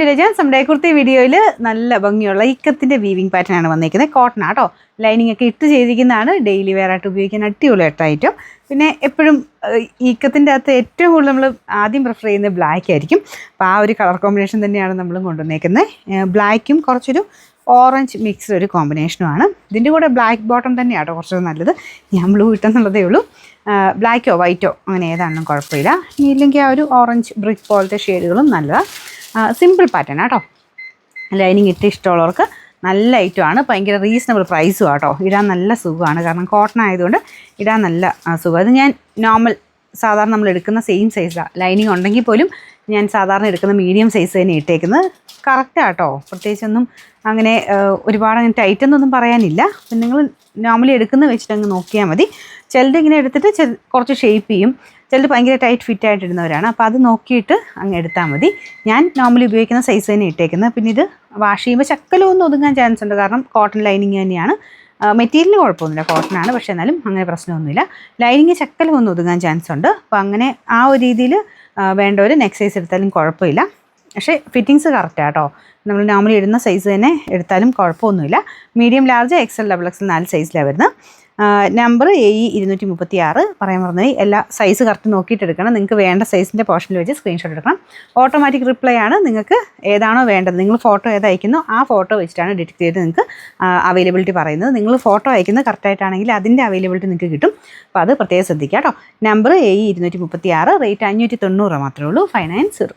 To legends. നമ്മുടെ കുർത്തി വീഡിയോയിൽ നല്ല ഭംഗിയുള്ള ഇക്കത്തിൻ്റെ വീവിങ് പാറ്റേൺ ആണ് വന്നിരിക്കുന്നത്. കോട്ടൺ ആട്ടോ, ലൈനിങ് ഒക്കെ ഇട്ട് ചെയ്തിരിക്കുന്നതാണ്. ഡെയിലി വെയർ ആയിട്ട് ഉപയോഗിക്കാൻ അടിപൊളിയായിട്ട് ഐറ്റം. പിന്നെ എപ്പോഴും ഇക്കത്തിൻ്റെ അകത്ത് ഏറ്റവും കൂടുതൽ നമ്മൾ ആദ്യം പ്രിഫർ ചെയ്യുന്നത് ബ്ലാക്ക് ആയിരിക്കും. അപ്പോൾ ആ ഒരു കളർ കോമ്പിനേഷൻ തന്നെയാണ് നമ്മൾ കൊണ്ടുവന്നേക്കുന്നത്. ബ്ലാക്കും കുറച്ചൊരു ഓറഞ്ച് മിക്സ്ഡ് ഒരു കോമ്പിനേഷനുമാണ്. ഇതിൻ്റെ കൂടെ ബ്ലാക്ക് ബോട്ടം തന്നെയാട്ടോ കുറച്ചുകൂടെ നല്ലത്. ഞാൻ ബ്ലൂ ഇട്ടെന്നുള്ളതേ ഉള്ളൂ. ബ്ലാക്കോ വൈറ്റോ അങ്ങനെ ഏതാണെന്നും കുഴപ്പമില്ല. ഇല്ലെങ്കിൽ ആ ഒരു ഓറഞ്ച് ബ്രിക്ക് പോലത്തെ ഷെയ്ഡുകളും നല്ലതാണ്. സിമ്പിൾ പാറ്റേൺ ആട്ടോ. ലൈനിങ് ഇട്ട് ഇഷ്ടമുള്ളവർക്ക് നല്ല ഐറ്റമാണ്. ഭയങ്കര റീസണബിൾ പ്രൈസും ആട്ടോ. ഇടാൻ നല്ല സുഖമാണ്, കാരണം കോട്ടൺ ആയതുകൊണ്ട് ഇടാൻ നല്ല സുഖം. അത് ഞാൻ നോർമൽ സാധാരണ നമ്മൾ എടുക്കുന്ന സെയിം സൈസാണ്. ലൈനിങ് ഉണ്ടെങ്കിൽ പോലും ഞാൻ സാധാരണ എടുക്കുന്ന മീഡിയം സൈസ് തന്നെ ഇട്ടേക്കുന്നത്. കറക്റ്റാട്ടോ, പ്രത്യേകിച്ചൊന്നും അങ്ങനെ ഒരുപാട് അങ്ങനെ ടൈറ്റെന്നൊന്നും പറയാനില്ല. പിന്നെ നിങ്ങൾ നോർമലി എടുക്കുന്ന വെച്ചിട്ട് അങ്ങ് നോക്കിയാൽ മതി. ചിലത് ഇങ്ങനെ എടുത്തിട്ട് കുറച്ച് ഷേപ്പ് ചെയ്യും, ചിലത് ഭയങ്കര ടൈറ്റ് ഫിറ്റ് ആയിട്ട് ഇടുന്നവരാണ്. അപ്പോൾ അത് നോക്കിയിട്ട് അങ്ങ് എടുത്താൽ മതി. ഞാൻ നോർമലി ഉപയോഗിക്കുന്ന സൈസ് തന്നെ ഇട്ടേക്കുന്നത്. പിന്നെ ഇത് വാഷ് ചെയ്യുമ്പോൾ ചക്കലൊന്നും ഒതുങ്ങാൻ ചാൻസ് ഉണ്ട്, കാരണം കോട്ടൺ ലൈനിങ് തന്നെയാണ്. മെറ്റീരിയലിന് കുഴപ്പമൊന്നുമില്ല, കോട്ടണാണ്. പക്ഷേ എന്നാലും അങ്ങനെ പ്രശ്നമൊന്നുമില്ല. ലൈനിങ് ചക്കലൊന്നും ഒതുങ്ങാൻ ചാൻസ് ഉണ്ട്. അപ്പോൾ അങ്ങനെ ആ ഒരു രീതിയിൽ വേണ്ടവർ നെക്സ്റ്റ് സൈസ് എടുത്താലും കുഴപ്പമില്ല. പക്ഷേ ഫിറ്റിങ്സ് കറക്റ്റാണ് കേട്ടോ. നമ്മൾ നോർമലി ഇടുന്ന സൈസ് തന്നെ എടുത്താലും കുഴപ്പമൊന്നുമില്ല. Medium, large, XL, double XL 4 സൈസിലാണ് വരുന്നത്. നമ്പർ AE 236 പറയാൻ പറഞ്ഞത്. എല്ലാ സൈസ് കറക്റ്റ് നോക്കിയിട്ട് എടുക്കണം. നിങ്ങൾക്ക് വേണ്ട സൈസിൻ്റെ പോർഷനിൽ വെച്ച് സ്ക്രീൻഷോട്ട് എടുക്കണം. ഓട്ടോമാറ്റിക് റിപ്ലൈ ആണ്. നിങ്ങൾക്ക് ഏതാണോ വേണ്ടത്, നിങ്ങൾ ഫോട്ടോ ഏതയക്കുന്നോ ആ ഫോട്ടോ വെച്ചിട്ടാണ് ഡിറ്റക്ട് ചെയ്ത് നിങ്ങൾക്ക് അവൈലബിലിറ്റി പറയുന്നത്. നിങ്ങൾ ഫോട്ടോ അയക്കുന്നത് കറക്റ്റായിട്ടാണെങ്കിൽ അതിൻ്റെ അവൈലബിലിറ്റി നിങ്ങൾക്ക് കിട്ടും. അപ്പോൾ അത് പ്രത്യേകം ശ്രദ്ധിക്കുക കേട്ടോ. നമ്പർ AE 236, റേറ്റ് 590 മാത്രമേ ഉള്ളൂ. 590.